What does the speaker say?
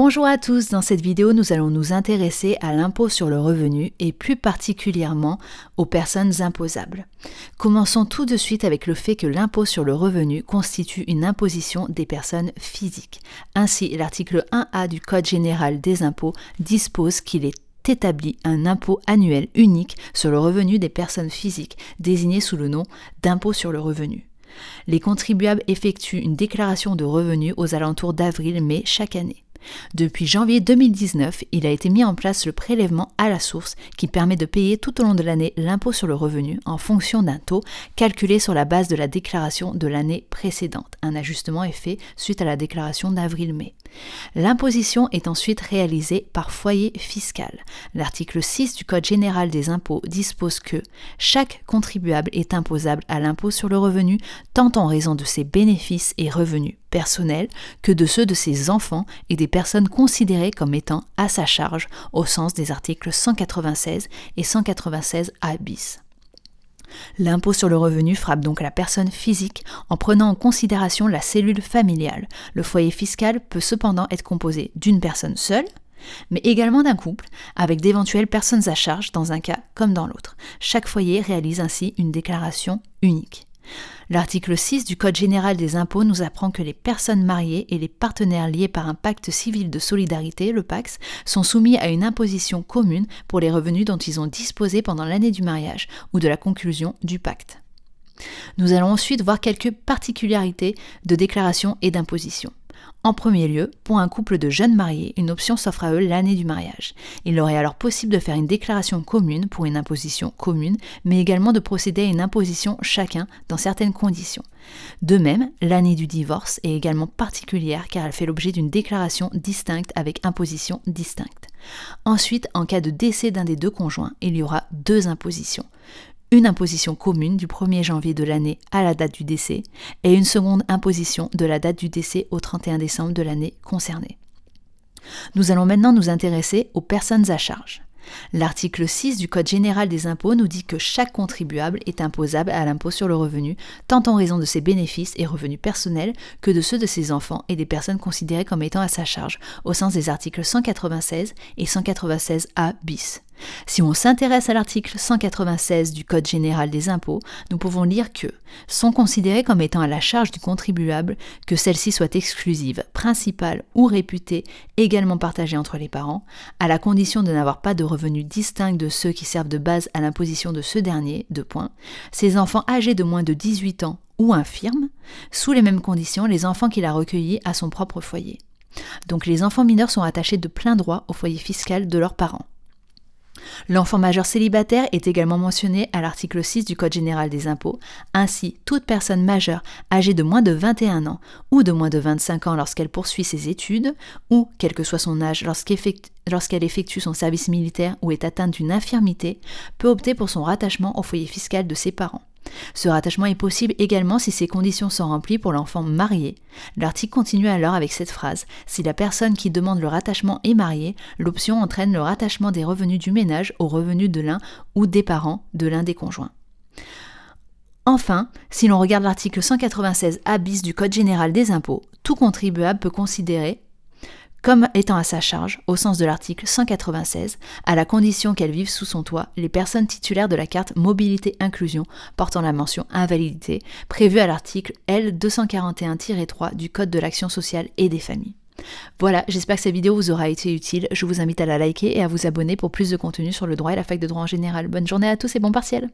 Bonjour à tous, dans cette vidéo nous allons nous intéresser à l'impôt sur le revenu et plus particulièrement aux personnes imposables. Commençons tout de suite avec le fait que l'impôt sur le revenu constitue une imposition des personnes physiques. Ainsi, l'article 1A du Code général des impôts dispose qu'il est établi un impôt annuel unique sur le revenu des personnes physiques, désigné sous le nom d'impôt sur le revenu. Les contribuables effectuent une déclaration de revenus aux alentours d'avril-mai chaque année. Depuis janvier 2019, il a été mis en place le prélèvement à la source qui permet de payer tout au long de l'année l'impôt sur le revenu en fonction d'un taux calculé sur la base de la déclaration de l'année précédente. Un ajustement est fait suite à la déclaration d'avril-mai. L'imposition est ensuite réalisée par foyer fiscal. L'article 6 du Code général des impôts dispose que chaque contribuable est imposable à l'impôt sur le revenu tant en raison de ses bénéfices et revenus personnels que de ceux de ses enfants et des personnes considérées comme étant à sa charge au sens des articles 196 et 196A bis. L'impôt sur le revenu frappe donc la personne physique en prenant en considération la cellule familiale. Le foyer fiscal peut cependant être composé d'une personne seule, mais également d'un couple, avec d'éventuelles personnes à charge dans un cas comme dans l'autre. Chaque foyer réalise ainsi une déclaration unique. L'article 6 du Code général des impôts nous apprend que les personnes mariées et les partenaires liés par un pacte civil de solidarité, le PACS, sont soumis à une imposition commune pour les revenus dont ils ont disposé pendant l'année du mariage ou de la conclusion du pacte. Nous allons ensuite voir quelques particularités de déclaration et d'imposition. En premier lieu, pour un couple de jeunes mariés, une option s'offre à eux l'année du mariage. Il leur est alors possible de faire une déclaration commune pour une imposition commune, mais également de procéder à une imposition chacun dans certaines conditions. De même, l'année du divorce est également particulière car elle fait l'objet d'une déclaration distincte avec imposition distincte. Ensuite, en cas de décès d'un des deux conjoints, il y aura deux impositions. Une imposition commune du 1er janvier de l'année à la date du décès et une seconde imposition de la date du décès au 31 décembre de l'année concernée. Nous allons maintenant nous intéresser aux personnes à charge. L'article 6 du Code général des impôts nous dit que chaque contribuable est imposable à l'impôt sur le revenu, tant en raison de ses bénéfices et revenus personnels que de ceux de ses enfants et des personnes considérées comme étant à sa charge, au sens des articles 196 et 196A bis. Si on s'intéresse à l'article 196 du Code général des impôts, nous pouvons lire que sont considérées comme étant à la charge du contribuable que celle-ci soit exclusive, principale ou réputée, également partagée entre les parents, à la condition de n'avoir pas de revenus distincts de ceux qui servent de base à l'imposition de ce dernier, ces enfants âgés de moins de 18 ans ou infirmes, sous les mêmes conditions les enfants qu'il a recueillis à son propre foyer. Donc les enfants mineurs sont attachés de plein droit au foyer fiscal de leurs parents. L'enfant majeur célibataire est également mentionné à l'article 6 du Code général des impôts. Ainsi, toute personne majeure âgée de moins de 21 ans ou de moins de 25 ans lorsqu'elle poursuit ses études, ou, quel que soit son âge, lorsqu'elle effectue son service militaire ou est atteinte d'une infirmité, peut opter pour son rattachement au foyer fiscal de ses parents. Ce rattachement est possible également si ces conditions sont remplies pour l'enfant marié. L'article continue alors avec cette phrase « Si la personne qui demande le rattachement est mariée, l'option entraîne le rattachement des revenus du ménage aux revenus de l'un ou des parents de l'un des conjoints. » Enfin, si l'on regarde l'article 196A bis du Code général des impôts, tout contribuable peut considérer comme étant à sa charge, au sens de l'article 196, à la condition qu'elles vivent sous son toit, les personnes titulaires de la carte Mobilité Inclusion portant la mention invalidité, prévue à l'article L241-3 du Code de l'action sociale et des familles. Voilà, j'espère que cette vidéo vous aura été utile. Je vous invite à la liker et à vous abonner pour plus de contenu sur le droit et la fac de droit en général. Bonne journée à tous et bon partiel!